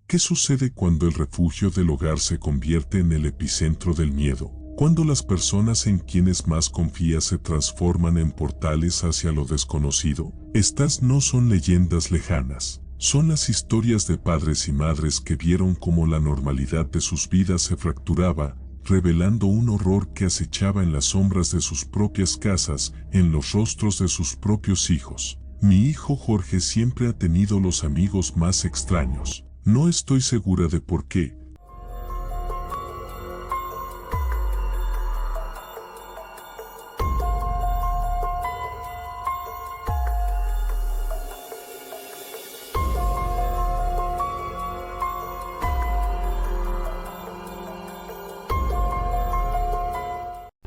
¿Qué sucede cuando el refugio del hogar se convierte en el epicentro del miedo? Cuando las personas en quienes más confías se transforman en portales hacia lo desconocido. Estas no son leyendas lejanas. Son las historias de padres y madres que vieron cómo la normalidad de sus vidas se fracturaba, revelando un horror que acechaba en las sombras de sus propias casas, en los rostros de sus propios hijos. Mi hijo Jorge siempre ha tenido los amigos más extraños. No estoy segura de por qué.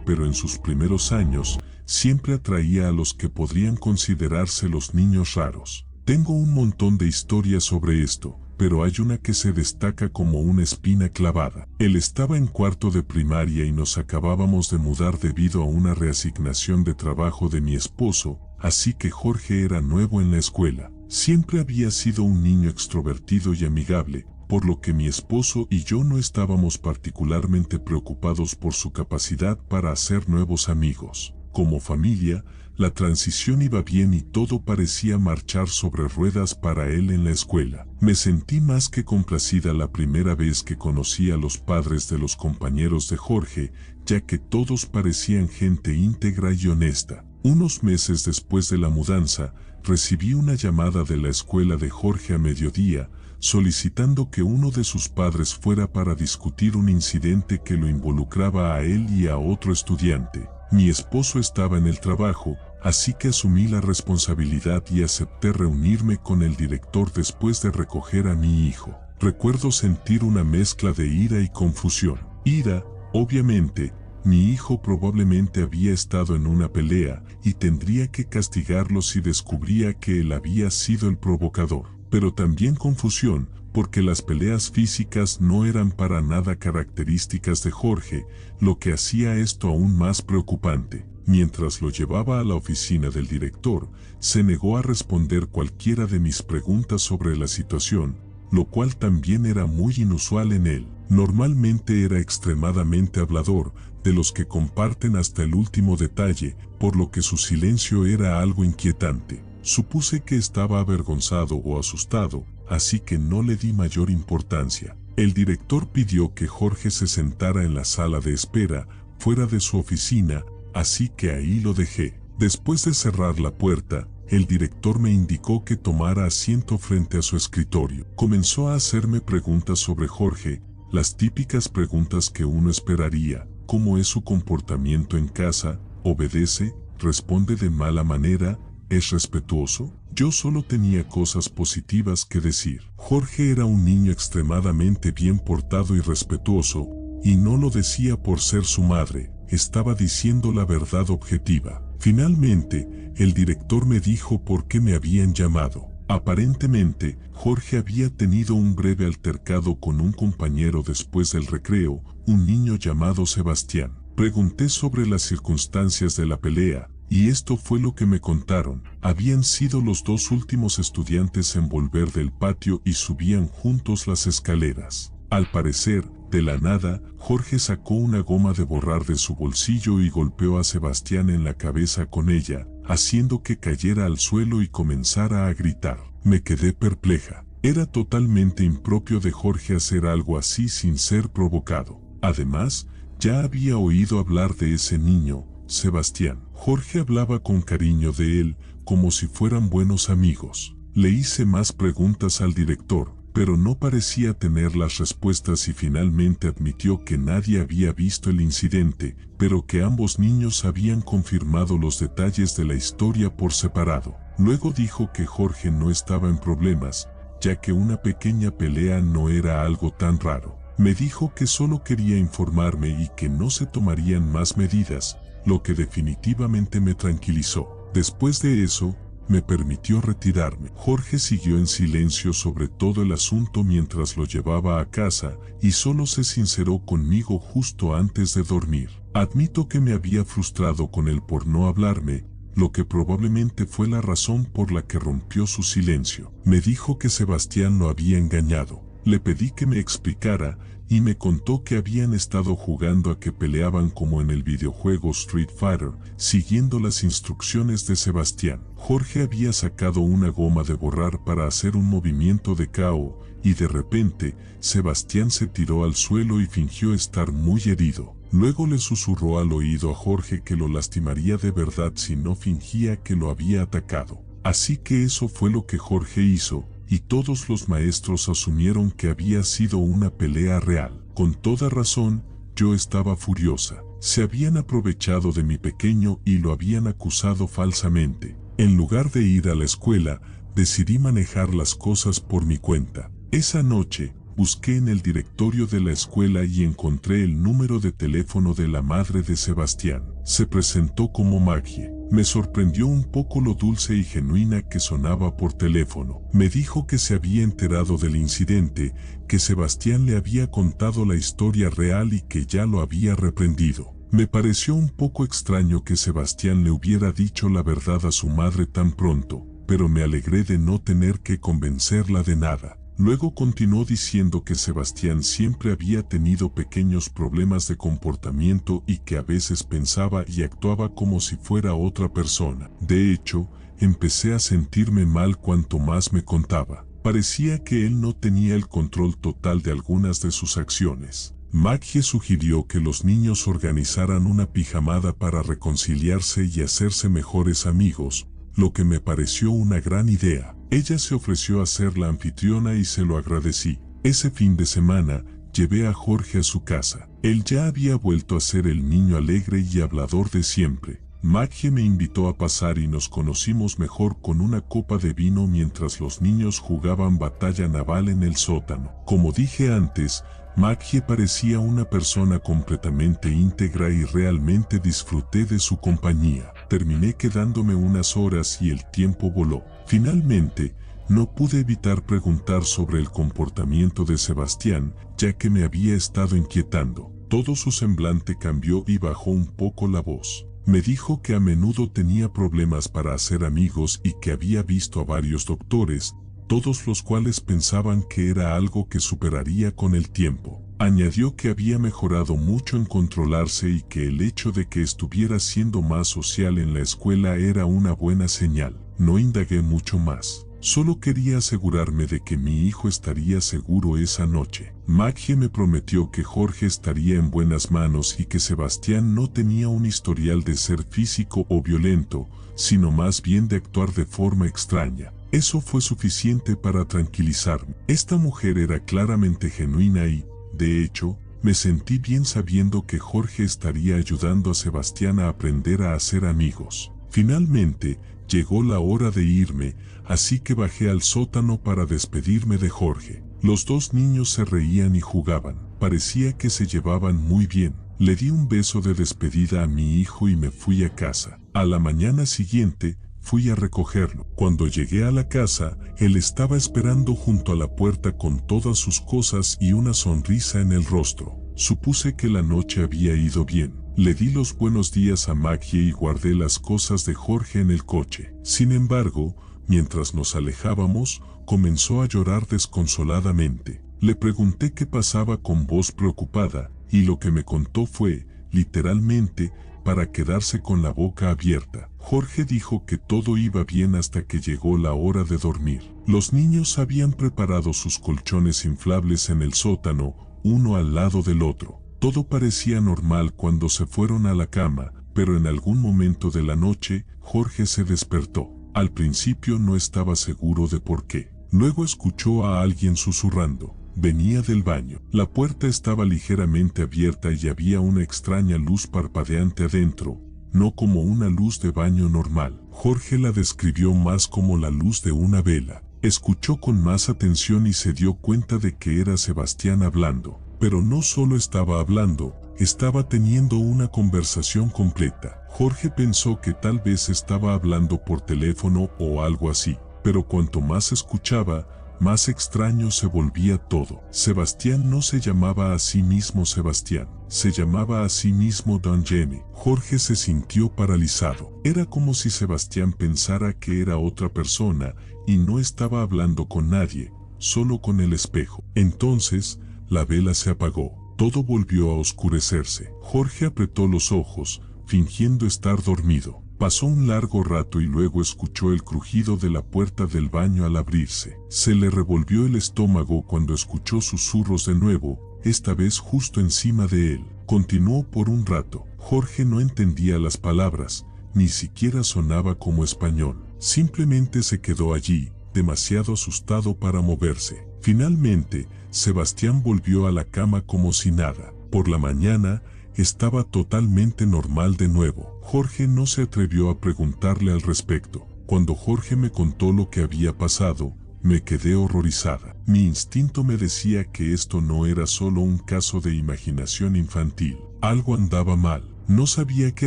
Pero en sus primeros años, siempre atraía a los que podrían considerarse los niños raros. Tengo un montón de historias sobre esto, pero hay una que se destaca como una espina clavada. Él estaba en cuarto de primaria y nos acabábamos de mudar debido a una reasignación de trabajo de mi esposo, así que Jorge era nuevo en la escuela. Siempre había sido un niño extrovertido y amigable, por lo que mi esposo y yo no estábamos particularmente preocupados por su capacidad para hacer nuevos amigos. Como familia, la transición iba bien y todo parecía marchar sobre ruedas para él en la escuela. Me sentí más que complacida la primera vez que conocí a los padres de los compañeros de Jorge, ya que todos parecían gente íntegra y honesta. Unos meses después de la mudanza, recibí una llamada de la escuela de Jorge a mediodía, solicitando que uno de sus padres fuera para discutir un incidente que lo involucraba a él y a otro estudiante. Mi esposo estaba en el trabajo, así que asumí la responsabilidad y acepté reunirme con el director después de recoger a mi hijo. Recuerdo sentir una mezcla de ira y confusión. Ira, obviamente. Mi hijo probablemente había estado en una pelea y tendría que castigarlo si descubría que él había sido el provocador. Pero también confusión, porque las peleas físicas no eran para nada características de Jorge, lo que hacía esto aún más preocupante. Mientras lo llevaba a la oficina del director, se negó a responder cualquiera de mis preguntas sobre la situación, lo cual también era muy inusual en él. Normalmente era extremadamente hablador, de los que comparten hasta el último detalle, por lo que su silencio era algo inquietante. Supuse que estaba avergonzado o asustado, así que no le di mayor importancia. El director pidió que Jorge se sentara en la sala de espera, fuera de su oficina, así que ahí lo dejé. Después de cerrar la puerta, el director me indicó que tomara asiento frente a su escritorio. Comenzó a hacerme preguntas sobre Jorge, las típicas preguntas que uno esperaría. ¿Cómo es su comportamiento en casa? ¿Obedece? ¿Responde de mala manera? ¿Es respetuoso? Yo solo tenía cosas positivas que decir. Jorge era un niño extremadamente bien portado y respetuoso, y no lo decía por ser su madre, estaba diciendo la verdad objetiva. Finalmente, el director me dijo por qué me habían llamado. Aparentemente, Jorge había tenido un breve altercado con un compañero después del recreo, un niño llamado Sebastián. Pregunté sobre las circunstancias de la pelea, y esto fue lo que me contaron. Habían sido los dos últimos estudiantes en volver del patio y subían juntos las escaleras. Al parecer, de la nada, Jorge sacó una goma de borrar de su bolsillo y golpeó a Sebastián en la cabeza con ella, haciendo que cayera al suelo y comenzara a gritar. Me quedé perpleja. Era totalmente impropio de Jorge hacer algo así sin ser provocado. Además, ya había oído hablar de ese niño, Sebastián. Jorge hablaba con cariño de él, como si fueran buenos amigos. Le hice más preguntas al director, pero no parecía tener las respuestas y finalmente admitió que nadie había visto el incidente, pero que ambos niños habían confirmado los detalles de la historia por separado. Luego dijo que Jorge no estaba en problemas, ya que una pequeña pelea no era algo tan raro. Me dijo que solo quería informarme y que no se tomarían más medidas, lo que definitivamente me tranquilizó. Después de eso, me permitió retirarme. Jorge siguió en silencio sobre todo el asunto mientras lo llevaba a casa y solo se sinceró conmigo justo antes de dormir. Admito que me había frustrado con él por no hablarme, lo que probablemente fue la razón por la que rompió su silencio. Me dijo que Sebastián lo había engañado. Le pedí que me explicara y me contó que habían estado jugando a que peleaban como en el videojuego Street Fighter, siguiendo las instrucciones de Sebastián. Jorge había sacado una goma de borrar para hacer un movimiento de KO y de repente Sebastián se tiró al suelo y fingió estar muy herido. Luego le susurró al oído a Jorge que lo lastimaría de verdad si no fingía que lo había atacado. Así que eso fue lo que Jorge hizo, y todos los maestros asumieron que había sido una pelea real. Con toda razón, yo estaba furiosa. Se habían aprovechado de mi pequeño y lo habían acusado falsamente. En lugar de ir a la escuela, decidí manejar las cosas por mi cuenta. Esa noche, busqué en el directorio de la escuela y encontré el número de teléfono de la madre de Sebastián. Se presentó como Maggie. Me sorprendió un poco lo dulce y genuina que sonaba por teléfono. Me dijo que se había enterado del incidente, que Sebastián le había contado la historia real y que ya lo había reprendido. Me pareció un poco extraño que Sebastián le hubiera dicho la verdad a su madre tan pronto, pero me alegré de no tener que convencerla de nada. Luego continuó diciendo que Sebastián siempre había tenido pequeños problemas de comportamiento y que a veces pensaba y actuaba como si fuera otra persona. De hecho, empecé a sentirme mal cuanto más me contaba. Parecía que él no tenía el control total de algunas de sus acciones. Maggie sugirió que los niños organizaran una pijamada para reconciliarse y hacerse mejores amigos, lo que me pareció una gran idea. Ella se ofreció a ser la anfitriona y se lo agradecí. Ese fin de semana, llevé a Jorge a su casa. Él ya había vuelto a ser el niño alegre y hablador de siempre. Maggie me invitó a pasar y nos conocimos mejor con una copa de vino mientras los niños jugaban batalla naval en el sótano. Como dije antes, Maggie parecía una persona completamente íntegra y realmente disfruté de su compañía. Terminé quedándome unas horas y el tiempo voló. Finalmente, no pude evitar preguntar sobre el comportamiento de Sebastián, ya que me había estado inquietando. Todo su semblante cambió y bajó un poco la voz. Me dijo que a menudo tenía problemas para hacer amigos y que había visto a varios doctores, todos los cuales pensaban que era algo que superaría con el tiempo. Añadió que había mejorado mucho en controlarse y que el hecho de que estuviera siendo más social en la escuela era una buena señal. No indagué mucho más. Solo quería asegurarme de que mi hijo estaría seguro esa noche. Maggie me prometió que Jorge estaría en buenas manos y que Sebastián no tenía un historial de ser físico o violento, sino más bien de actuar de forma extraña. Eso fue suficiente para tranquilizarme. Esta mujer era claramente genuina y, de hecho, me sentí bien sabiendo que Jorge estaría ayudando a Sebastián a aprender a hacer amigos. Finalmente, llegó la hora de irme, así que bajé al sótano para despedirme de Jorge. Los dos niños se reían y jugaban. Parecía que se llevaban muy bien. Le di un beso de despedida a mi hijo y me fui a casa. A la mañana siguiente, fui a recogerlo. Cuando llegué a la casa, él estaba esperando junto a la puerta con todas sus cosas y una sonrisa en el rostro. Supuse que la noche había ido bien. Le di los buenos días a Maggie y guardé las cosas de Jorge en el coche. Sin embargo, mientras nos alejábamos, comenzó a llorar desconsoladamente. Le pregunté qué pasaba con voz preocupada, y lo que me contó fue, literalmente, para quedarse con la boca abierta. Jorge dijo que todo iba bien hasta que llegó la hora de dormir. Los niños habían preparado sus colchones inflables en el sótano, uno al lado del otro. Todo parecía normal cuando se fueron a la cama, pero en algún momento de la noche, Jorge se despertó. Al principio no estaba seguro de por qué. Luego escuchó a alguien susurrando. Venía del baño. La puerta estaba ligeramente abierta y había una extraña luz parpadeante adentro, no como una luz de baño normal. Jorge la describió más como la luz de una vela. Escuchó con más atención y se dio cuenta de que era Sebastián hablando. Pero no solo estaba hablando, estaba teniendo una conversación completa. Jorge pensó que tal vez estaba hablando por teléfono o algo así, pero cuanto más escuchaba, más extraño se volvía todo. Sebastián no se llamaba a sí mismo Sebastián, se llamaba a sí mismo Don Jamie. Jorge se sintió paralizado. Era como si Sebastián pensara que era otra persona y no estaba hablando con nadie, solo con el espejo. Entonces, la vela se apagó. Todo volvió a oscurecerse. Jorge apretó los ojos, fingiendo estar dormido. Pasó un largo rato y luego escuchó el crujido de la puerta del baño al abrirse. Se le revolvió el estómago cuando escuchó susurros de nuevo, esta vez justo encima de él. Continuó por un rato. Jorge no entendía las palabras, ni siquiera sonaba como español. Simplemente se quedó allí, demasiado asustado para moverse. Finalmente, Sebastián volvió a la cama como si nada. Por la mañana, estaba totalmente normal de nuevo. Jorge no se atrevió a preguntarle al respecto. Cuando Jorge me contó lo que había pasado, me quedé horrorizada. Mi instinto me decía que esto no era solo un caso de imaginación infantil. Algo andaba mal. No sabía qué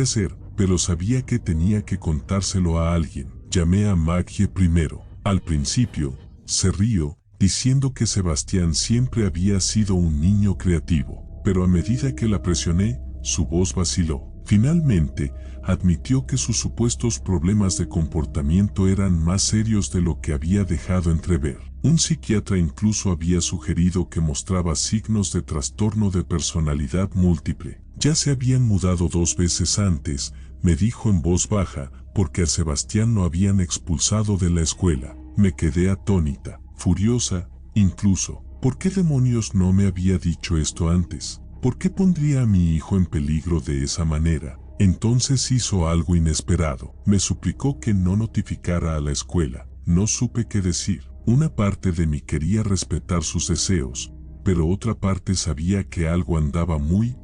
hacer, pero sabía que tenía que contárselo a alguien. Llamé a Maggie primero. Al principio, se rió, diciendo que Sebastián siempre había sido un niño creativo. Pero a medida que la presioné, su voz vaciló. Finalmente, admitió que sus supuestos problemas de comportamiento eran más serios de lo que había dejado entrever. Un psiquiatra incluso había sugerido que mostraba signos de trastorno de personalidad múltiple. Ya se habían mudado 2 veces antes, me dijo en voz baja, porque a Sebastián lo habían expulsado de la escuela. Me quedé atónita, furiosa, incluso. ¿Por qué demonios no me había dicho esto antes? ¿Por qué pondría a mi hijo en peligro de esa manera? Entonces hizo algo inesperado. Me suplicó que no notificara a la escuela. No supe qué decir. Una parte de mí quería respetar sus deseos, pero otra parte sabía que algo andaba muy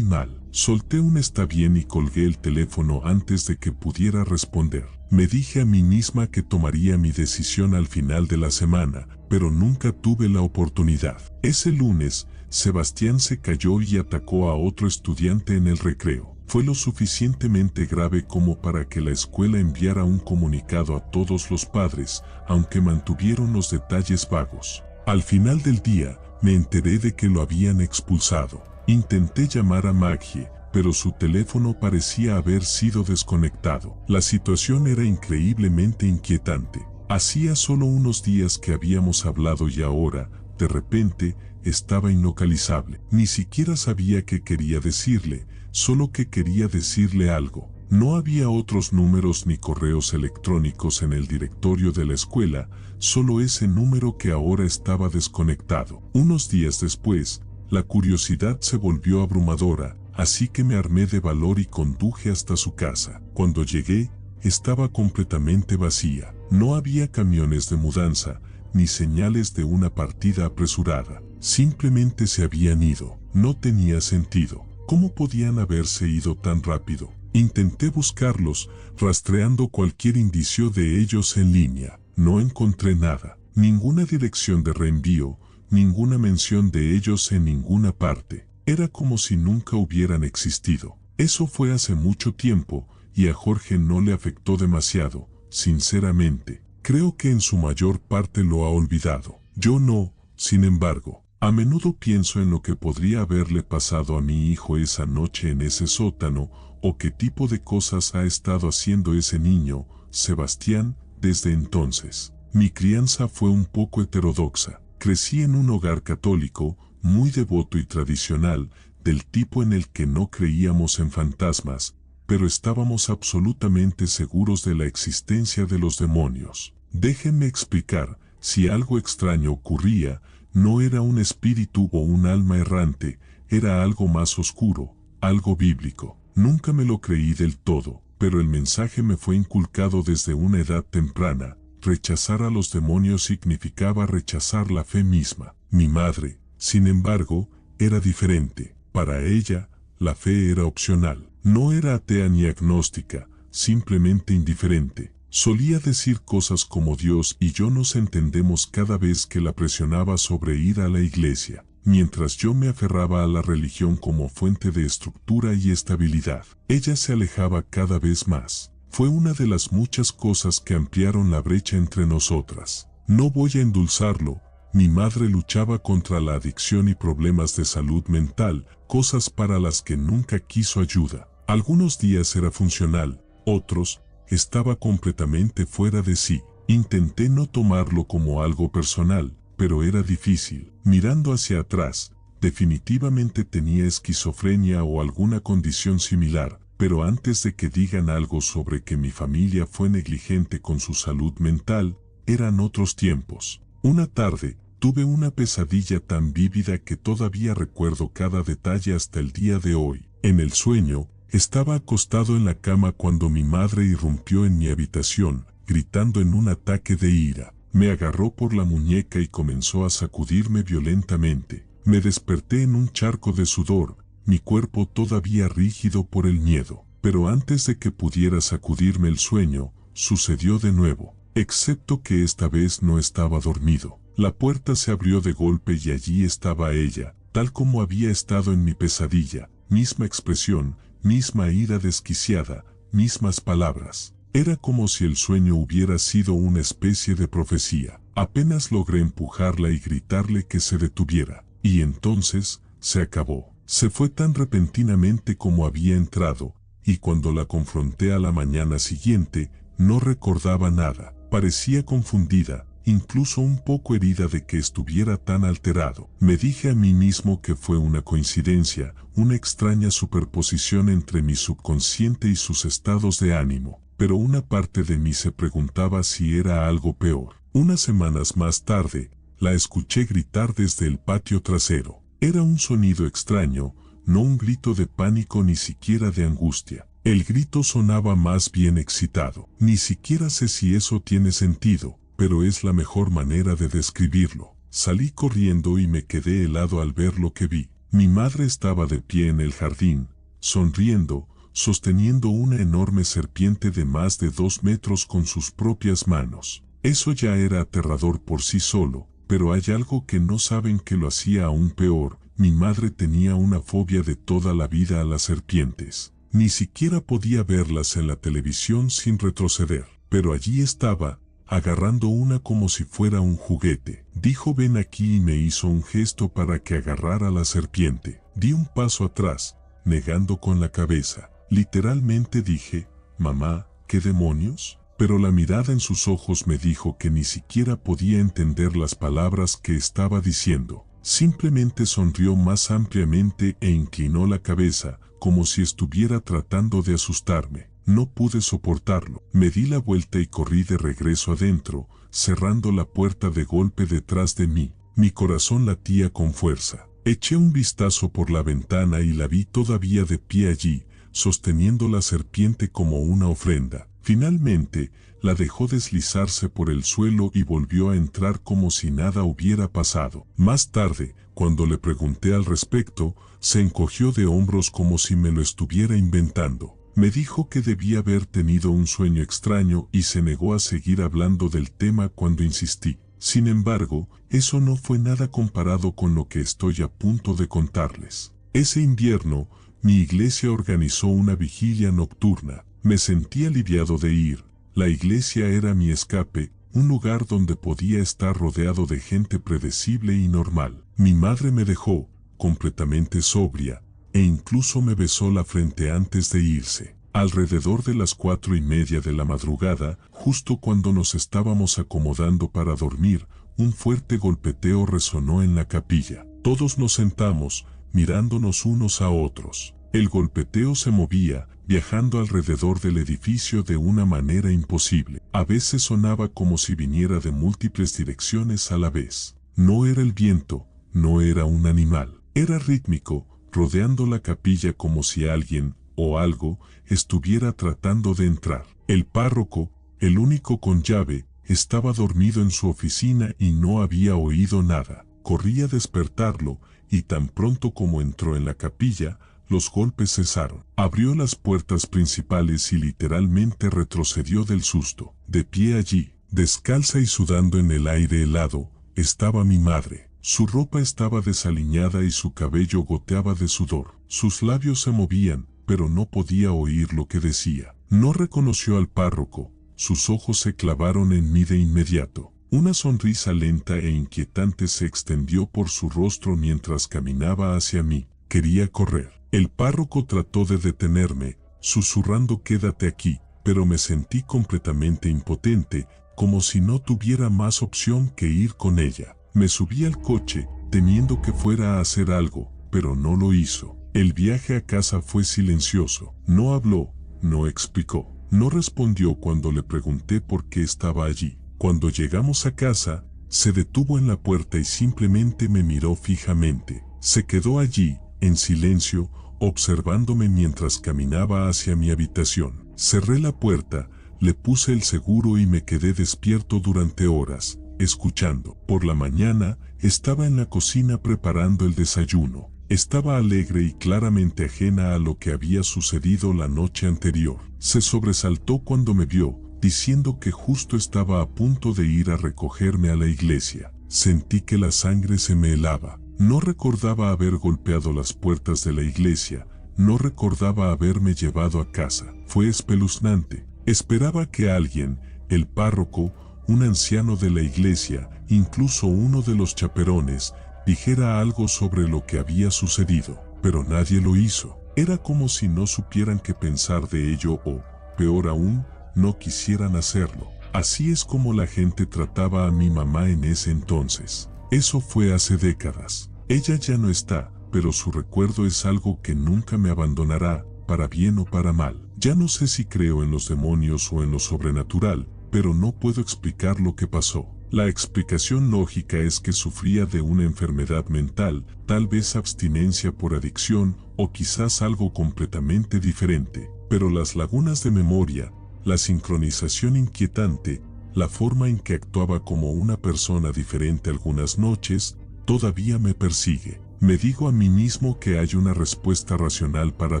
mal. Solté un está bien y colgué el teléfono antes de que pudiera responder. Me dije a mí misma que tomaría mi decisión al final de la semana, pero nunca tuve la oportunidad. Ese lunes, Sebastián se cayó y atacó a otro estudiante en el recreo. Fue lo suficientemente grave como para que la escuela enviara un comunicado a todos los padres, aunque mantuvieron los detalles vagos. Al final del día, me enteré de que lo habían expulsado. Intenté llamar a Maggie, pero su teléfono parecía haber sido desconectado. La situación era increíblemente inquietante. Hacía solo unos días que habíamos hablado y ahora, de repente, estaba inlocalizable. Ni siquiera sabía qué quería decirle, solo que quería decirle algo. No había otros números ni correos electrónicos en el directorio de la escuela, solo ese número que ahora estaba desconectado. Unos días después, la curiosidad se volvió abrumadora, así que me armé de valor y conduje hasta su casa. Cuando llegué, estaba completamente vacía. No había camiones de mudanza, ni señales de una partida apresurada. Simplemente se habían ido. No tenía sentido. ¿Cómo podían haberse ido tan rápido? Intenté buscarlos, rastreando cualquier indicio de ellos en línea. No encontré nada. Ninguna dirección de reenvío, ninguna mención de ellos en ninguna parte. Era como si nunca hubieran existido. Eso fue hace mucho tiempo, y a Jorge no le afectó demasiado, sinceramente. Creo que en su mayor parte lo ha olvidado. Yo no, sin embargo. A menudo pienso en lo que podría haberle pasado a mi hijo esa noche en ese sótano, o qué tipo de cosas ha estado haciendo ese niño, Sebastián, desde entonces. Mi crianza fue un poco heterodoxa. Crecí en un hogar católico, muy devoto y tradicional, del tipo en el que no creíamos en fantasmas, pero estábamos absolutamente seguros de la existencia de los demonios. Déjenme explicar, si algo extraño ocurría, no era un espíritu o un alma errante, era algo más oscuro, algo bíblico. Nunca me lo creí del todo, pero el mensaje me fue inculcado desde una edad temprana. Rechazar a los demonios significaba rechazar la fe misma. Mi madre, sin embargo, era diferente. Para ella, la fe era opcional. No era atea ni agnóstica, simplemente indiferente. Solía decir cosas como Dios y yo nos entendemos cada vez que la presionaba sobre ir a la iglesia, mientras yo me aferraba a la religión como fuente de estructura y estabilidad. Ella se alejaba cada vez más. Fue una de las muchas cosas que ampliaron la brecha entre nosotras. No voy a endulzarlo, mi madre luchaba contra la adicción y problemas de salud mental, cosas para las que nunca quiso ayuda. Algunos días era funcional, otros, estaba completamente fuera de sí. Intenté no tomarlo como algo personal, pero era difícil. Mirando hacia atrás, definitivamente tenía esquizofrenia o alguna condición similar, pero antes de que digan algo sobre que mi familia fue negligente con su salud mental, eran otros tiempos. Una tarde, tuve una pesadilla tan vívida que todavía recuerdo cada detalle hasta el día de hoy. En el sueño, estaba acostado en la cama cuando mi madre irrumpió en mi habitación, gritando en un ataque de ira. Me agarró por la muñeca y comenzó a sacudirme violentamente. Me desperté en un charco de sudor, mi cuerpo todavía rígido por el miedo. Pero antes de que pudiera sacudirme el sueño, sucedió de nuevo, excepto que esta vez no estaba dormido. La puerta se abrió de golpe y allí estaba ella, tal como había estado en mi pesadilla, misma expresión, misma ira desquiciada, mismas palabras. Era como si el sueño hubiera sido una especie de profecía. Apenas logré empujarla y gritarle que se detuviera. Y entonces, se acabó. Se fue tan repentinamente como había entrado, y cuando la confronté a la mañana siguiente, no recordaba nada. Parecía confundida, incluso un poco herida de que estuviera tan alterado. Me dije a mí mismo que fue una coincidencia, una extraña superposición entre mi subconsciente y sus estados de ánimo, pero una parte de mí se preguntaba si era algo peor. Unas semanas más tarde, la escuché gritar desde el patio trasero. Era un sonido extraño, no un grito de pánico ni siquiera de angustia. El grito sonaba más bien excitado. Ni siquiera sé si eso tiene sentido, pero es la mejor manera de describirlo. Salí corriendo y me quedé helado al ver lo que vi. Mi madre estaba de pie en el jardín, sonriendo, sosteniendo una enorme serpiente de más de 2 metros con sus propias manos. Eso ya era aterrador por sí solo, pero hay algo que no saben que lo hacía aún peor. Mi madre tenía una fobia de toda la vida a las serpientes. Ni siquiera podía verlas en la televisión sin retroceder, pero allí estaba, agarrando una como si fuera un juguete. Dijo: ven aquí, y me hizo un gesto para que agarrara la serpiente. Di un paso atrás, negando con la cabeza. Literalmente dije: mamá, ¿qué demonios? Pero la mirada en sus ojos me dijo que ni siquiera podía entender las palabras que estaba diciendo. Simplemente sonrió más ampliamente e inclinó la cabeza, como si estuviera tratando de asustarme. No pude soportarlo. Me di la vuelta y corrí de regreso adentro, cerrando la puerta de golpe detrás de mí. Mi corazón latía con fuerza. Eché un vistazo por la ventana y la vi todavía de pie allí, sosteniendo la serpiente como una ofrenda. Finalmente, la dejó deslizarse por el suelo y volvió a entrar como si nada hubiera pasado. Más tarde, cuando le pregunté al respecto, se encogió de hombros como si me lo estuviera inventando. Me dijo que debía haber tenido un sueño extraño y se negó a seguir hablando del tema cuando insistí. Sin embargo, eso no fue nada comparado con lo que estoy a punto de contarles. Ese invierno, mi iglesia organizó una vigilia nocturna. Me sentí aliviado de ir. La iglesia era mi escape, un lugar donde podía estar rodeado de gente predecible y normal. Mi madre me dejó, completamente sobria, e incluso me besó la frente antes de irse. Alrededor de las 4:30 de la madrugada, justo cuando nos estábamos acomodando para dormir, un fuerte golpeteo resonó en la capilla. Todos nos sentamos, mirándonos unos a otros. El golpeteo se movía, viajando alrededor del edificio de una manera imposible. A veces sonaba como si viniera de múltiples direcciones a la vez. No era el viento, no era un animal. Era rítmico, rodeando la capilla como si alguien, o algo, estuviera tratando de entrar. El párroco, el único con llave, estaba dormido en su oficina y no había oído nada. Corrí a despertarlo, y tan pronto como entró en la capilla, los golpes cesaron. Abrió las puertas principales y literalmente retrocedió del susto. De pie allí, descalza y sudando en el aire helado, estaba mi madre. Su ropa estaba desaliñada y su cabello goteaba de sudor. Sus labios se movían, pero no podía oír lo que decía. No reconoció al párroco. Sus ojos se clavaron en mí de inmediato. Una sonrisa lenta e inquietante se extendió por su rostro mientras caminaba hacia mí. Quería correr. El párroco trató de detenerme, susurrando: quédate aquí, pero me sentí completamente impotente, como si no tuviera más opción que ir con ella. Me subí al coche, temiendo que fuera a hacer algo, pero no lo hizo. El viaje a casa fue silencioso. No habló, no explicó, no respondió cuando le pregunté por qué estaba allí. Cuando llegamos a casa, se detuvo en la puerta y simplemente me miró fijamente. Se quedó allí, en silencio, observándome mientras caminaba hacia mi habitación. Cerré la puerta, le puse el seguro y me quedé despierto durante horas, escuchando. Por la mañana, estaba en la cocina preparando el desayuno. Estaba alegre y claramente ajena a lo que había sucedido la noche anterior. Se sobresaltó cuando me vio, diciendo que justo estaba a punto de ir a recogerme a la iglesia. Sentí que la sangre se me helaba. No recordaba haber golpeado las puertas de la iglesia, no recordaba haberme llevado a casa. Fue espeluznante. Esperaba que alguien, el párroco, un anciano de la iglesia, incluso uno de los chaperones, dijera algo sobre lo que había sucedido, pero nadie lo hizo. Era como si no supieran qué pensar de ello o, peor aún, no quisieran hacerlo. Así es como la gente trataba a mi mamá en ese entonces. Eso fue hace décadas. Ella ya no está, pero su recuerdo es algo que nunca me abandonará, para bien o para mal. Ya no sé si creo en los demonios o en lo sobrenatural, pero no puedo explicar lo que pasó. La explicación lógica es que sufría de una enfermedad mental, tal vez abstinencia por adicción o quizás algo completamente diferente. Pero las lagunas de memoria, la sincronización inquietante, la forma en que actuaba como una persona diferente algunas noches, todavía me persigue. Me digo a mí mismo que hay una respuesta racional para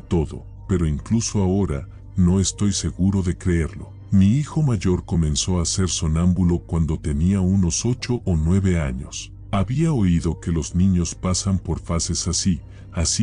todo, pero incluso ahora, no estoy seguro de creerlo. Mi hijo mayor comenzó a ser sonámbulo cuando tenía unos 8 o 9 años. Había oído que los niños pasan por fases así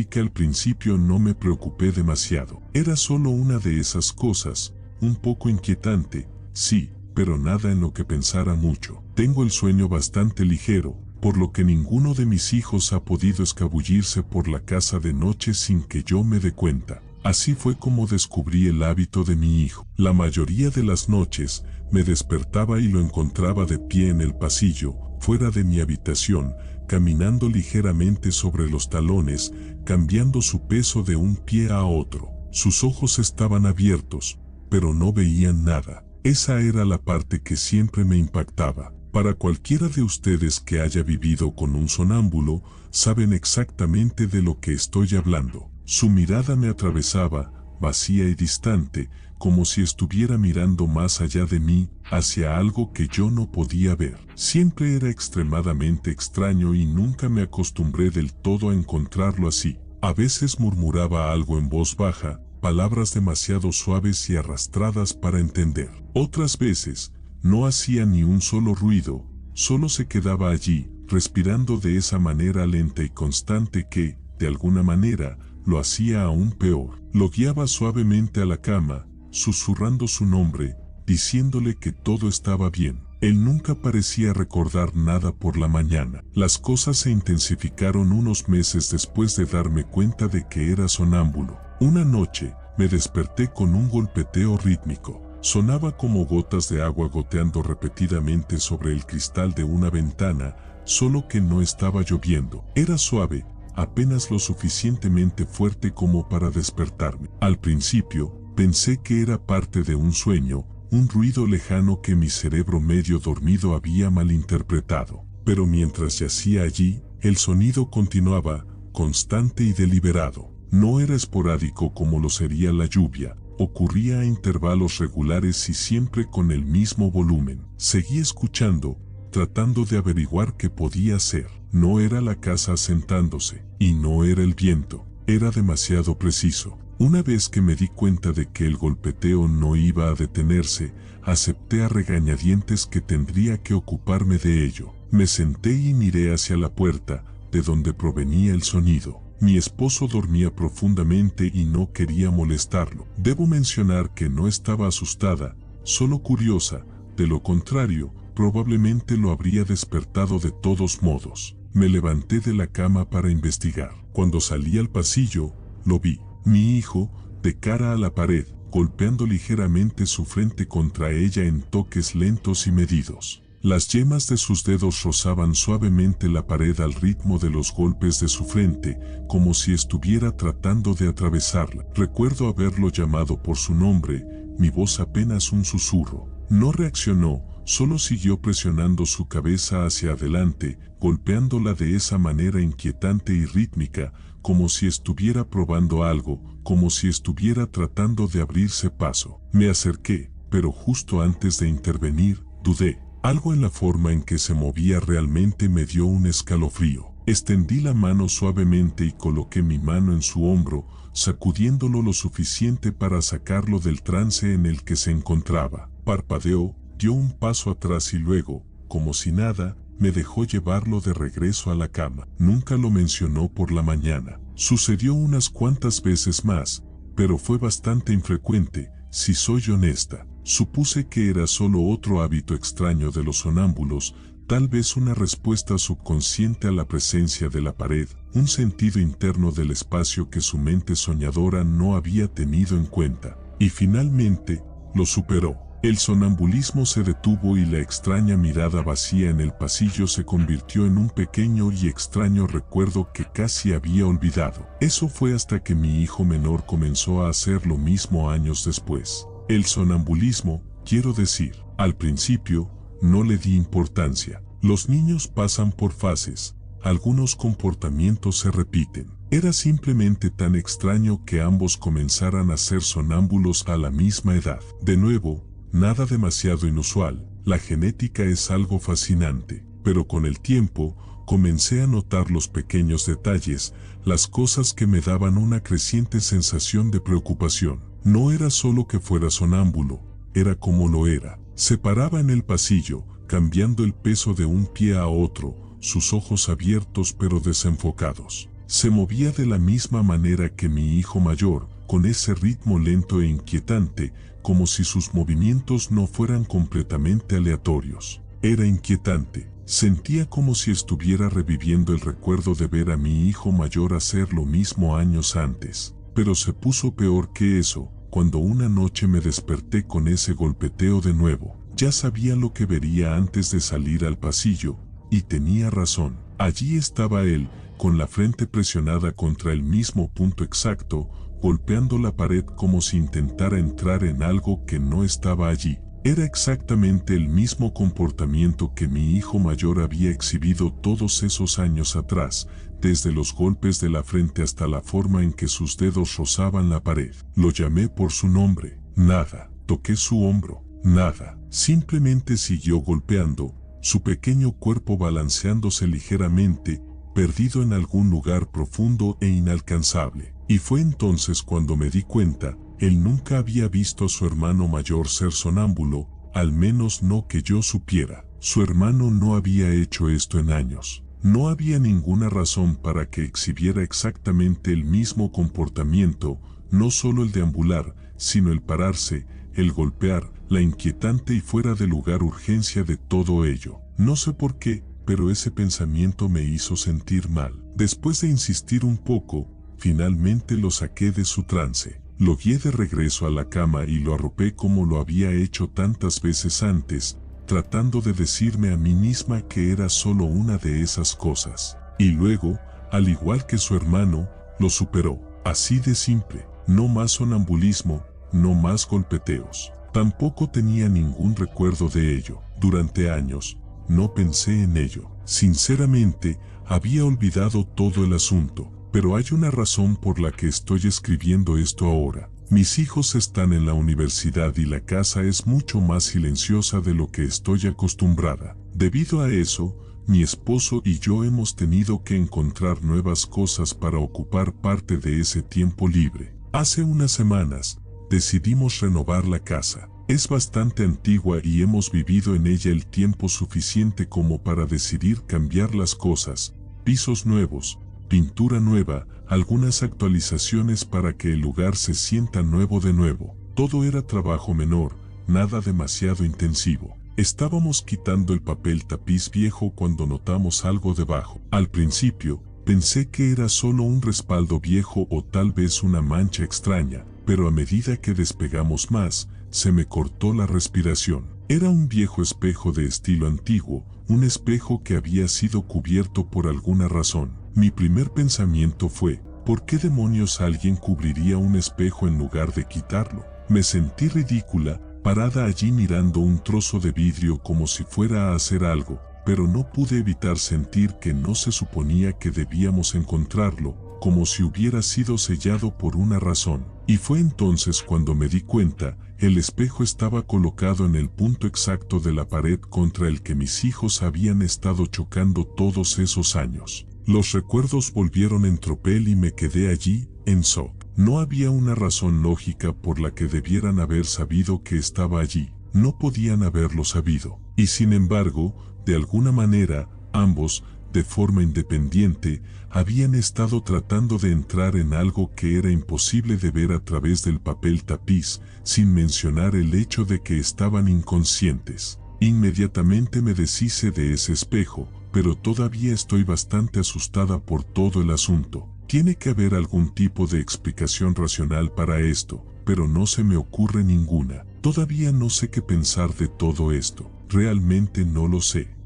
que al principio no me preocupé demasiado. Era solo una de esas cosas, un poco inquietante, sí, pero nada en lo que pensara mucho. Tengo el sueño bastante ligero, por lo que ninguno de mis hijos ha podido escabullirse por la casa de noche sin que yo me dé cuenta. Así fue como descubrí el hábito de mi hijo. La mayoría de las noches, me despertaba y lo encontraba de pie en el pasillo, fuera de mi habitación, caminando ligeramente sobre los talones, cambiando su peso de un pie a otro. Sus ojos estaban abiertos, pero no veían nada. Esa era la parte que siempre me impactaba. Para cualquiera de ustedes que haya vivido con un sonámbulo, saben exactamente de lo que estoy hablando. Su mirada me atravesaba, vacía y distante, como si estuviera mirando más allá de mí, hacia algo que yo no podía ver. Siempre era extremadamente extraño y nunca me acostumbré del todo a encontrarlo así. A veces murmuraba algo en voz baja, palabras demasiado suaves y arrastradas para entender. Otras veces, no hacía ni un solo ruido, solo se quedaba allí, respirando de esa manera lenta y constante que, de alguna manera, lo hacía aún peor. Lo guiaba suavemente a la cama, susurrando su nombre, diciéndole que todo estaba bien. Él nunca parecía recordar nada por la mañana. Las cosas se intensificaron unos meses después de darme cuenta de que era sonámbulo. Una noche, me desperté con un golpeteo rítmico. Sonaba como gotas de agua goteando repetidamente sobre el cristal de una ventana, solo que no estaba lloviendo. Era suave, apenas lo suficientemente fuerte como para despertarme. Al principio, pensé que era parte de un sueño, un ruido lejano que mi cerebro medio dormido había malinterpretado. Pero mientras yacía allí, el sonido continuaba, constante y deliberado. No era esporádico como lo sería la lluvia, ocurría a intervalos regulares y siempre con el mismo volumen. Seguí escuchando, tratando de averiguar qué podía ser. No era la casa asentándose, y no era el viento, era demasiado preciso. Una vez que me di cuenta de que el golpeteo no iba a detenerse, acepté a regañadientes que tendría que ocuparme de ello. Me senté y miré hacia la puerta, de donde provenía el sonido. Mi esposo dormía profundamente y no quería molestarlo. Debo mencionar que no estaba asustada, solo curiosa, de lo contrario, probablemente lo habría despertado de todos modos. Me levanté de la cama para investigar. Cuando salí al pasillo, lo vi. Mi hijo, de cara a la pared, golpeando ligeramente su frente contra ella en toques lentos y medidos. Las yemas de sus dedos rozaban suavemente la pared al ritmo de los golpes de su frente, como si estuviera tratando de atravesarla. Recuerdo haberlo llamado por su nombre, mi voz apenas un susurro. No reaccionó, solo siguió presionando su cabeza hacia adelante, golpeándola de esa manera inquietante y rítmica, como si estuviera probando algo, como si estuviera tratando de abrirse paso. Me acerqué, pero justo antes de intervenir, dudé. Algo en la forma en que se movía realmente me dio un escalofrío. Extendí la mano suavemente y coloqué mi mano en su hombro, sacudiéndolo lo suficiente para sacarlo del trance en el que se encontraba. Parpadeó, dio un paso atrás y luego, como si nada, me dejó llevarlo de regreso a la cama. Nunca lo mencionó por la mañana. Sucedió unas cuantas veces más, pero fue bastante infrecuente, si soy honesta. Supuse que era solo otro hábito extraño de los sonámbulos, tal vez una respuesta subconsciente a la presencia de la pared, un sentido interno del espacio que su mente soñadora no había tenido en cuenta. Y finalmente, lo superó. El sonambulismo se detuvo y la extraña mirada vacía en el pasillo se convirtió en un pequeño y extraño recuerdo que casi había olvidado. Eso fue hasta que mi hijo menor comenzó a hacer lo mismo años después. El sonambulismo, quiero decir, al principio, no le di importancia. Los niños pasan por fases, algunos comportamientos se repiten. Era simplemente tan extraño que ambos comenzaran a ser sonámbulos a la misma edad. De nuevo, nada demasiado inusual, la genética es algo fascinante, pero con el tiempo, comencé a notar los pequeños detalles, las cosas que me daban una creciente sensación de preocupación. No era solo que fuera sonámbulo, era como lo era. Se paraba en el pasillo, cambiando el peso de un pie a otro, sus ojos abiertos pero desenfocados. Se movía de la misma manera que mi hijo mayor, con ese ritmo lento e inquietante, como si sus movimientos no fueran completamente aleatorios. Era inquietante. Sentía como si estuviera reviviendo el recuerdo de ver a mi hijo mayor hacer lo mismo años antes. Pero se puso peor que eso, cuando una noche me desperté con ese golpeteo de nuevo. Ya sabía lo que vería antes de salir al pasillo, y tenía razón. Allí estaba él, con la frente presionada contra el mismo punto exacto, golpeando la pared como si intentara entrar en algo que no estaba allí. Era exactamente el mismo comportamiento que mi hijo mayor había exhibido todos esos años atrás, desde los golpes de la frente hasta la forma en que sus dedos rozaban la pared. Lo llamé por su nombre. Nada. Toqué su hombro. Nada. Simplemente siguió golpeando, su pequeño cuerpo balanceándose ligeramente, perdido en algún lugar profundo e inalcanzable. Y fue entonces cuando me di cuenta, él nunca había visto a su hermano mayor ser sonámbulo, al menos no que yo supiera. Su hermano no había hecho esto en años. No había ninguna razón para que exhibiera exactamente el mismo comportamiento, no solo el deambular, sino el pararse, el golpear, la inquietante y fuera de lugar urgencia de todo ello. No sé por qué, pero ese pensamiento me hizo sentir mal. Después de insistir un poco, finalmente lo saqué de su trance. Lo guié de regreso a la cama y lo arropé como lo había hecho tantas veces antes, tratando de decirme a mí misma que era solo una de esas cosas. Y luego, al igual que su hermano, lo superó. Así de simple. No más sonambulismo, no más golpeteos. Tampoco tenía ningún recuerdo de ello. Durante años, no pensé en ello. Sinceramente, había olvidado todo el asunto. Pero hay una razón por la que estoy escribiendo esto ahora. Mis hijos están en la universidad y la casa es mucho más silenciosa de lo que estoy acostumbrada. Debido a eso, mi esposo y yo hemos tenido que encontrar nuevas cosas para ocupar parte de ese tiempo libre. Hace unas semanas, decidimos renovar la casa. Es bastante antigua y hemos vivido en ella el tiempo suficiente como para decidir cambiar las cosas, pisos nuevos, pintura nueva, algunas actualizaciones para que el lugar se sienta nuevo de nuevo. Todo era trabajo menor, nada demasiado intensivo. Estábamos quitando el papel tapiz viejo cuando notamos algo debajo. Al principio, pensé que era solo un respaldo viejo o tal vez una mancha extraña, pero a medida que despegamos más, se me cortó la respiración. Era un viejo espejo de estilo antiguo, un espejo que había sido cubierto por alguna razón. Mi primer pensamiento fue, ¿por qué demonios alguien cubriría un espejo en lugar de quitarlo? Me sentí ridícula, parada allí mirando un trozo de vidrio como si fuera a hacer algo, pero no pude evitar sentir que no se suponía que debíamos encontrarlo, como si hubiera sido sellado por una razón. Y fue entonces cuando me di cuenta, el espejo estaba colocado en el punto exacto de la pared contra el que mis hijos habían estado chocando todos esos años. Los recuerdos volvieron en tropel y me quedé allí, en shock. No había una razón lógica por la que debieran haber sabido que estaba allí. No podían haberlo sabido. Y sin embargo, de alguna manera, ambos, de forma independiente, habían estado tratando de entrar en algo que era imposible de ver a través del papel tapiz, sin mencionar el hecho de que estaban inconscientes. Inmediatamente me deshice de ese espejo, pero todavía estoy bastante asustada por todo el asunto. Tiene que haber algún tipo de explicación racional para esto, pero no se me ocurre ninguna. Todavía no sé qué pensar de todo esto. Realmente no lo sé.